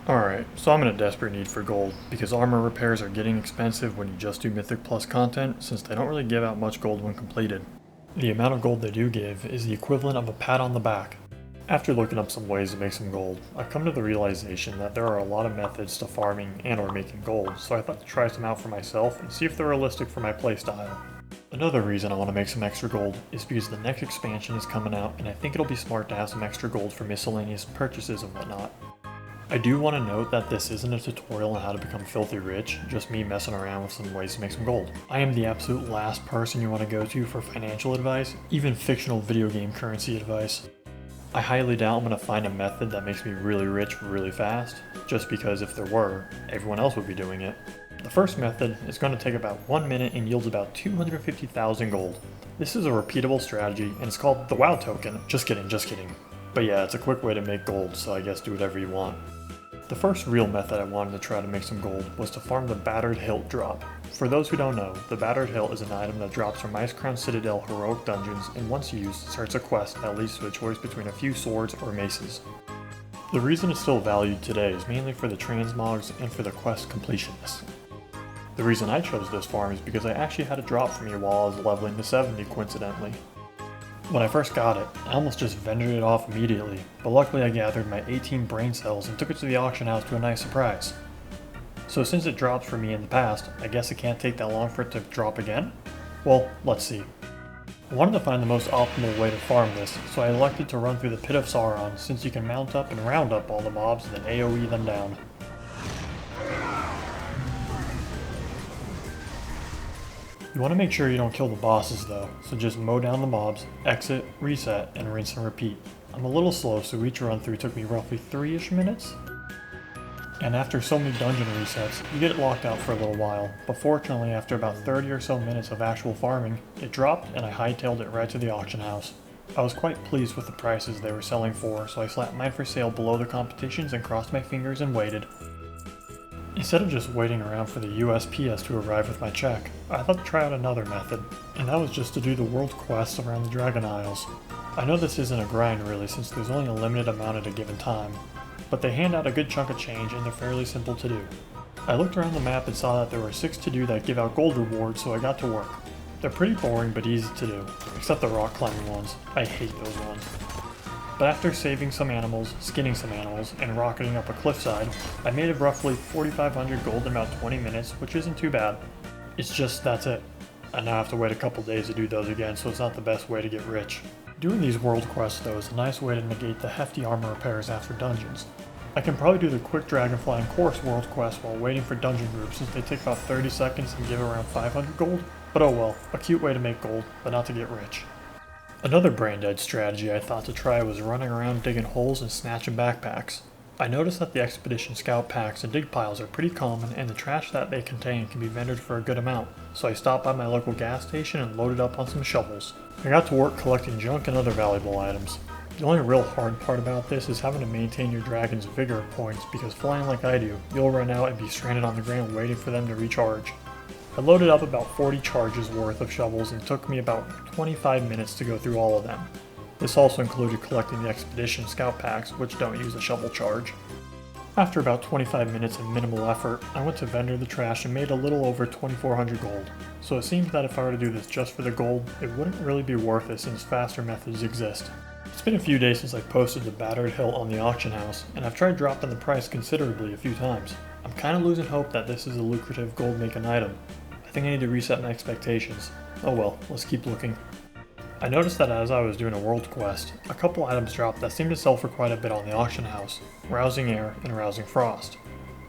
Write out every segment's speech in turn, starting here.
Alright, so I'm in a desperate need for gold, because armor repairs are getting expensive when you just do Mythic Plus content, since they don't really give out much gold when completed. The amount of gold they do give is the equivalent of a pat on the back. After looking up some ways to make some gold, I've come to the realization that there are a lot of methods to farming and or making gold, so I thought to try some out for myself and see if they're realistic for my playstyle. Another reason I want to make some extra gold is because the next expansion is coming out and I think it'll be smart to have some extra gold for miscellaneous purchases and whatnot. I do want to note that this isn't a tutorial on how to become filthy rich, just me messing around with some ways to make some gold. I am the absolute last person you want to go to for financial advice, even fictional video game currency advice. I highly doubt I'm going to find a method that makes me really rich really fast, just because if there were, everyone else would be doing it. The first method is going to take about 1 minute and yields about 250,000 gold. This is a repeatable strategy and it's called the WoW token. Just kidding. But yeah, it's a quick way to make gold, so I guess do whatever you want. The first real method I wanted to try to make some gold was to farm the Battered Hilt drop. For those who don't know, the Battered Hilt is an item that drops from Icecrown Citadel heroic dungeons and once used starts a quest that leads to a choice between a few swords or maces. The reason it's still valued today is mainly for the transmogs and for the quest completionists. The reason I chose this farm is because I actually had a drop from here while I was leveling to 70 coincidentally. When I first got it, I almost just vended it off immediately, but luckily I gathered my 18 brain cells and took it to the auction house to a nice surprise. So since it dropped for me in the past, I guess it can't take that long for it to drop again? Well, let's see. I wanted to find the most optimal way to farm this, so I elected to run through the Pit of Sauron since you can mount up and round up all the mobs and then AoE them down. You want to make sure you don't kill the bosses though, so just mow down the mobs, exit, reset, and rinse and repeat. I'm a little slow, so each run through took me roughly 3-ish minutes. And after so many dungeon resets, you get it locked out for a little while, but fortunately after about 30 or so minutes of actual farming, it dropped and I hightailed it right to the auction house. I was quite pleased with the prices they were selling for, so I slapped mine for sale below the competition's and crossed my fingers and waited. Instead of just waiting around for the USPS to arrive with my check, I thought to try out another method, and that was just to do the world quests around the Dragon Isles. I know this isn't a grind really since there's only a limited amount at a given time, but they hand out a good chunk of change and they're fairly simple to do. I looked around the map and saw that there were 6 to do that give out gold rewards, so I got to work. They're pretty boring but easy to do, except the rock climbing ones. I hate those ones. But after saving some animals, skinning some animals, and rocketing up a cliffside, I made it roughly 4,500 gold in about 20 minutes, which isn't too bad. It's just that's it. I now have to wait a couple days to do those again, so it's not the best way to get rich. Doing these world quests though is a nice way to negate the hefty armor repairs after dungeons. I can probably do the quick dragonfly and course world quest while waiting for dungeon groups since they take about 30 seconds and give around 500 gold, but oh well, a cute way to make gold, but not to get rich. Another brain-dead strategy I thought to try was running around digging holes and snatching backpacks. I noticed that the Expedition Scout packs and dig piles are pretty common and the trash that they contain can be vendored for a good amount, so I stopped by my local gas station and loaded up on some shovels. I got to work collecting junk and other valuable items. The only real hard part about this is having to maintain your dragon's vigor points because flying like I do, you'll run out and be stranded on the ground waiting for them to recharge. I loaded up about 40 charges worth of shovels and it took me about 25 minutes to go through all of them. This also included collecting the Expedition Scout packs, which don't use a shovel charge. After about 25 minutes of minimal effort, I went to vendor the trash and made a little over 2,400 gold. So it seems that if I were to do this just for the gold, it wouldn't really be worth it since faster methods exist. It's been a few days since I posted the Battered Hilt on the auction house, and I've tried dropping the price considerably a few times. I'm kinda losing hope that this is a lucrative gold making item. I think I need to reset my expectations. Oh well, let's keep looking. I noticed that as I was doing a world quest, a couple items dropped that seemed to sell for quite a bit on the auction house, Rousing Air and Rousing Frost.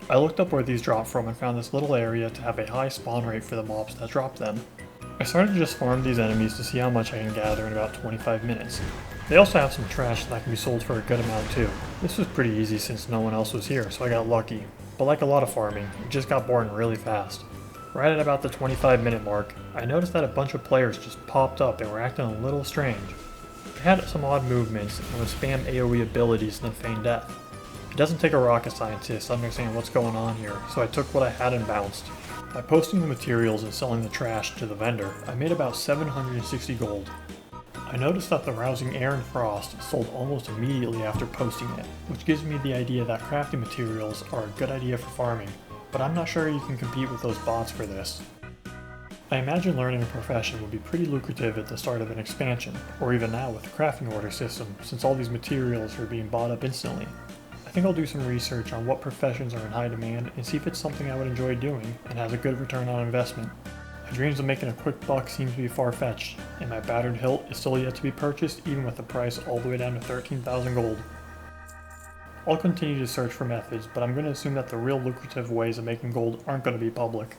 I looked up where these dropped from and found this little area to have a high spawn rate for the mobs that dropped them. I started to just farm these enemies to see how much I can gather in about 25 minutes. They also have some trash that can be sold for a good amount too. This was pretty easy since no one else was here, so I got lucky. But like a lot of farming, it just got boring really fast. Right at about the 25-minute mark, I noticed that a bunch of players just popped up and were acting a little strange. They had some odd movements and would spam AoE abilities and then feign death. It doesn't take a rocket scientist to understand what's going on here, so I took what I had and bounced. By posting the materials and selling the trash to the vendor, I made about 760 gold. I noticed that the rousing air and frost sold almost immediately after posting it, which gives me the idea that crafting materials are a good idea for farming, but I'm not sure you can compete with those bots for this. I imagine learning a profession would be pretty lucrative at the start of an expansion, or even now with the crafting order system, since all these materials are being bought up instantly. I think I'll do some research on what professions are in high demand and see if it's something I would enjoy doing and has a good return on investment. My dreams of making a quick buck seem to be far-fetched, and my battered hilt is still yet to be purchased even with the price all the way down to 13,000 gold. I'll continue to search for methods, but I'm going to assume that the real lucrative ways of making gold aren't going to be public.